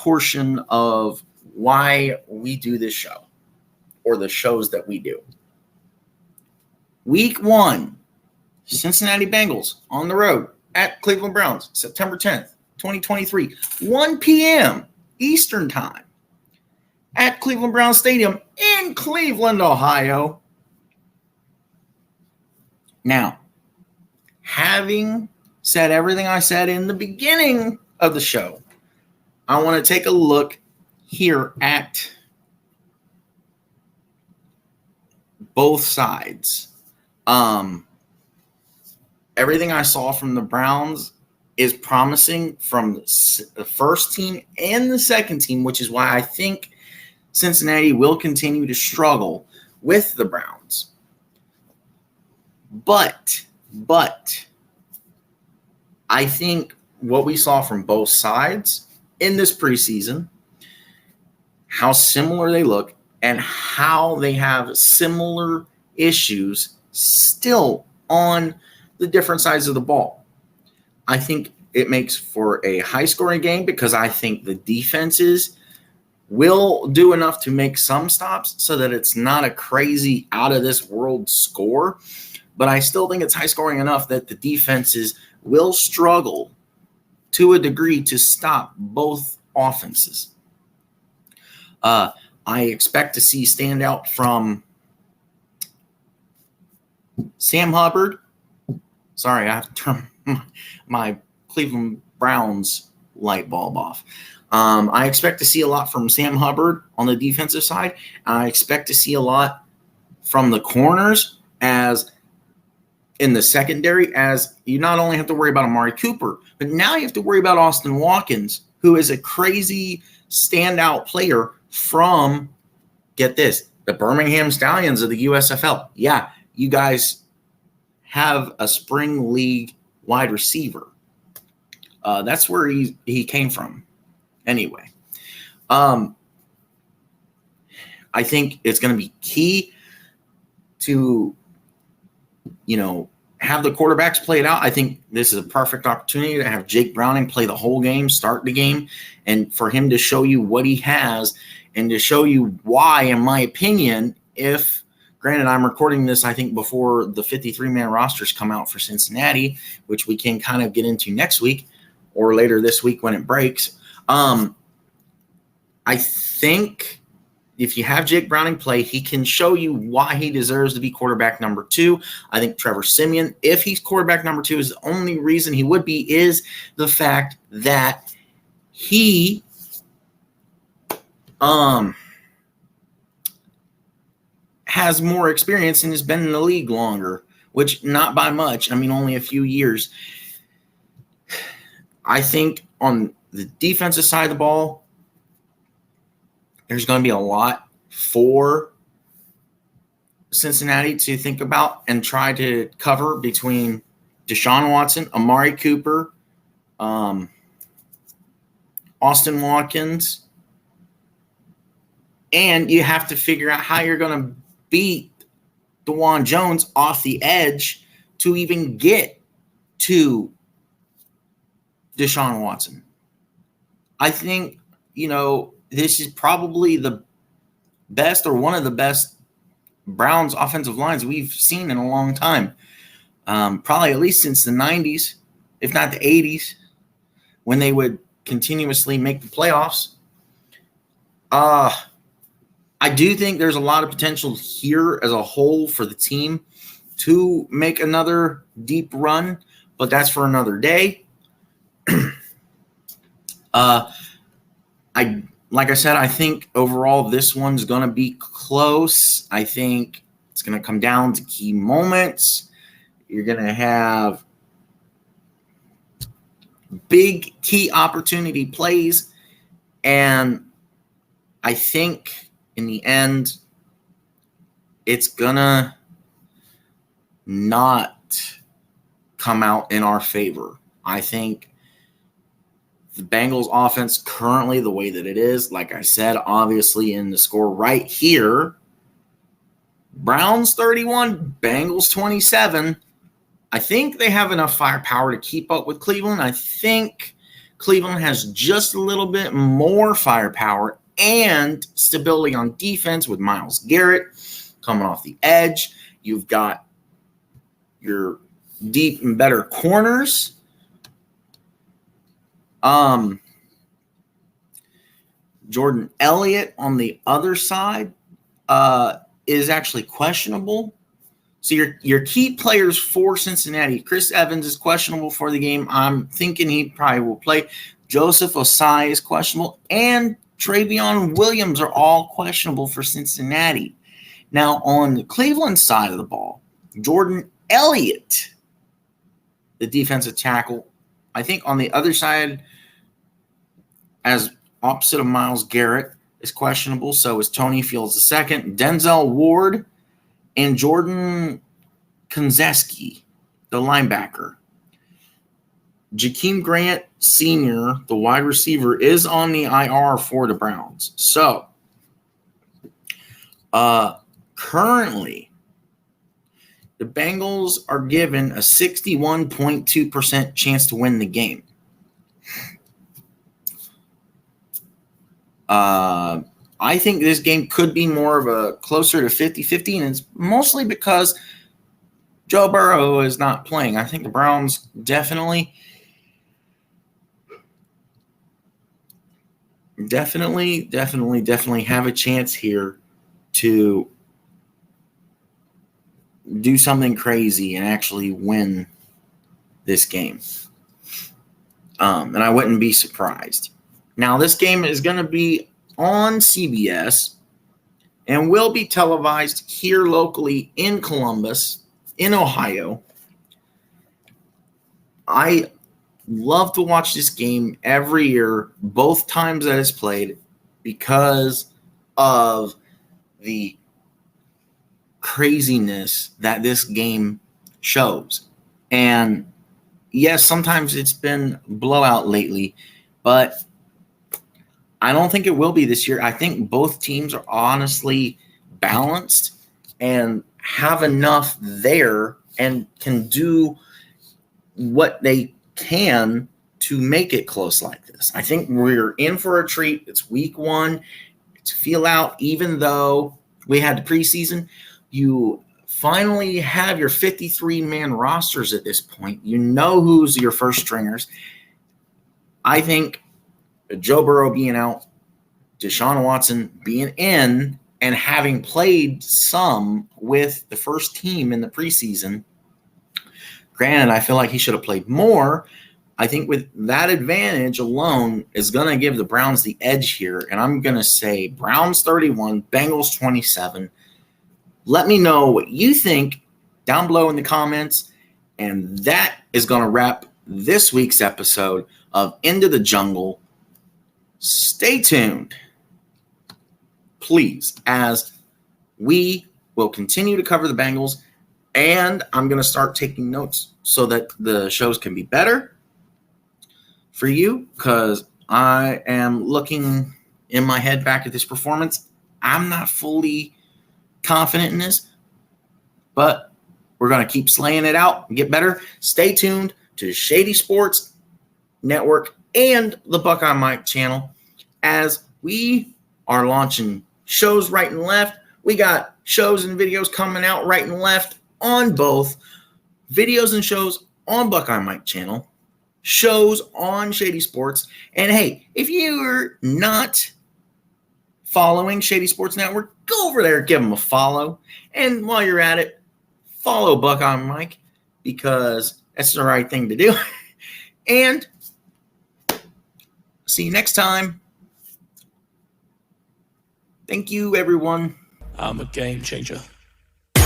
portion of why we do this show or the shows that we do. Week 1, Cincinnati Bengals on the road at Cleveland Browns, September 10th, 2023, 1 p.m. Eastern Time at Cleveland Browns Stadium in Cleveland, Ohio. Now, having said everything I said in the beginning of the show, I want to take a look here at both sides. Everything I saw from the Browns is promising from the first team and the second team, which is why I think Cincinnati will continue to struggle with the Browns. But I think what we saw from both sides in this preseason, how similar they look, and how they have similar issues still on the different sides of the ball. I think it makes for a high-scoring game because I think the defenses will do enough to make some stops so that it's not a crazy out-of-this-world score. But I still think it's high-scoring enough that the defenses will struggle to a degree to stop both offenses. I expect to see standout from Sam Hubbard. Sorry, I have to turn my Cleveland Browns light bulb off. I expect to see a lot from Sam Hubbard on the defensive side. I expect to see a lot from the corners as in the secondary, as you not only have to worry about Amari Cooper, but now you have to worry about Austin Watkins, who is a crazy standout player from, get this, the Birmingham Stallions of the USFL. Yeah, you guys have a spring league wide receiver. That's where he came from. Anyway, I think it's going to be key to, have the quarterbacks play it out. I think this is a perfect opportunity to have Jake Browning play the whole game, start the game, and for him to show you what he has and to show you why, in my opinion, granted, I'm recording this, I think, before the 53-man rosters come out for Cincinnati, which we can kind of get into next week or later this week when it breaks. I think if you have Jake Browning play, he can show you why he deserves to be quarterback number 2. I think Trevor Siemian, if he's quarterback number 2, is the only reason he would be is the fact that he has more experience and has been in the league longer, which not by much. I mean, only a few years. I think on the defensive side of the ball, there's going to be a lot for Cincinnati to think about and try to cover between Deshaun Watson, Amari Cooper, Austin Watkins, and you have to figure out how you're going to beat DeJuan Jones off the edge to even get to Deshaun Watson. I think, this is probably the best or one of the best Browns offensive lines we've seen in a long time. Probably at least since the 90s, if not the 80s, when they would continuously make the playoffs. I do think there's a lot of potential here as a whole for the team to make another deep run, but that's for another day. Like I said, I think overall this one's going to be close. I think it's going to come down to key moments. You're going to have big key opportunity plays, and I think in the end, it's going to not come out in our favor. I think the Bengals offense currently, the way that it is, like I said, obviously in the score right here, Browns 31, Bengals 27. I think they have enough firepower to keep up with Cleveland. I think Cleveland has just a little bit more firepower and stability on defense with Myles Garrett coming off the edge. You've got your deep and better corners. Jordan Elliott on the other side is actually questionable. So your key players for Cincinnati, Chris Evans is questionable for the game. I'm thinking he probably will play. Joseph Osai is questionable, and Travion Williams are all questionable for Cincinnati. Now, on the Cleveland side of the ball, Jordan Elliott, the defensive tackle, I think on the other side, as opposite of Myles Garrett, is questionable. So is Tony Fields II, Denzel Ward, and Jordan Konzeski, the linebacker. Jakeem Grant Sr., the wide receiver, is on the IR for the Browns. So currently, the Bengals are given a 61.2% chance to win the game. I think this game could be more of a closer to 50-50, and it's mostly because Joe Burrow is not playing. I think the Browns definitely have a chance here to do something crazy and actually win this game. And I wouldn't be surprised. Now, this game is going to be on CBS and will be televised here locally in Columbus, in Ohio. I love to watch this game every year, both times that it's played, because of the craziness that this game shows. And yes, sometimes it's been blowout lately, but I don't think it will be this year. I think both teams are honestly balanced and have enough there and can do what they can to make it close like this. I think we're in for a treat. It's week 1. It's feel out. Even though we had the preseason, you finally have your 53-man rosters at this point. You know who's your first stringers. I think Joe Burrow being out, Deshaun Watson being in, and having played some with the first team in the preseason. Granted, I feel like he should have played more. I think with that advantage alone is going to give the Browns the edge here. And I'm going to say Browns 31, Bengals 27. Let me know what you think down below in the comments. And that is going to wrap this week's episode of Into the Jungle. Stay tuned, please, as we will continue to cover the Bengals, and I'm going to start taking notes so that the shows can be better for you, because I am looking in my head back at this performance. I'm not fully confident in this, but we're going to keep slaying it out and get better. Stay tuned to Shady Sports Network and the Buckeye Mike channel as we are launching shows right and left. We got shows and videos coming out right and left on both videos and shows on Buckeye Mike channel, shows on Shady Sports. And hey, if you're not following Shady Sports Network, go over there, give them a follow. And while you're at it, follow Buckeye Mike, because that's the right thing to do. And see you next time. Thank you, everyone. I'm a game changer. I'm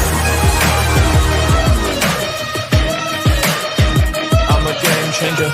a game changer.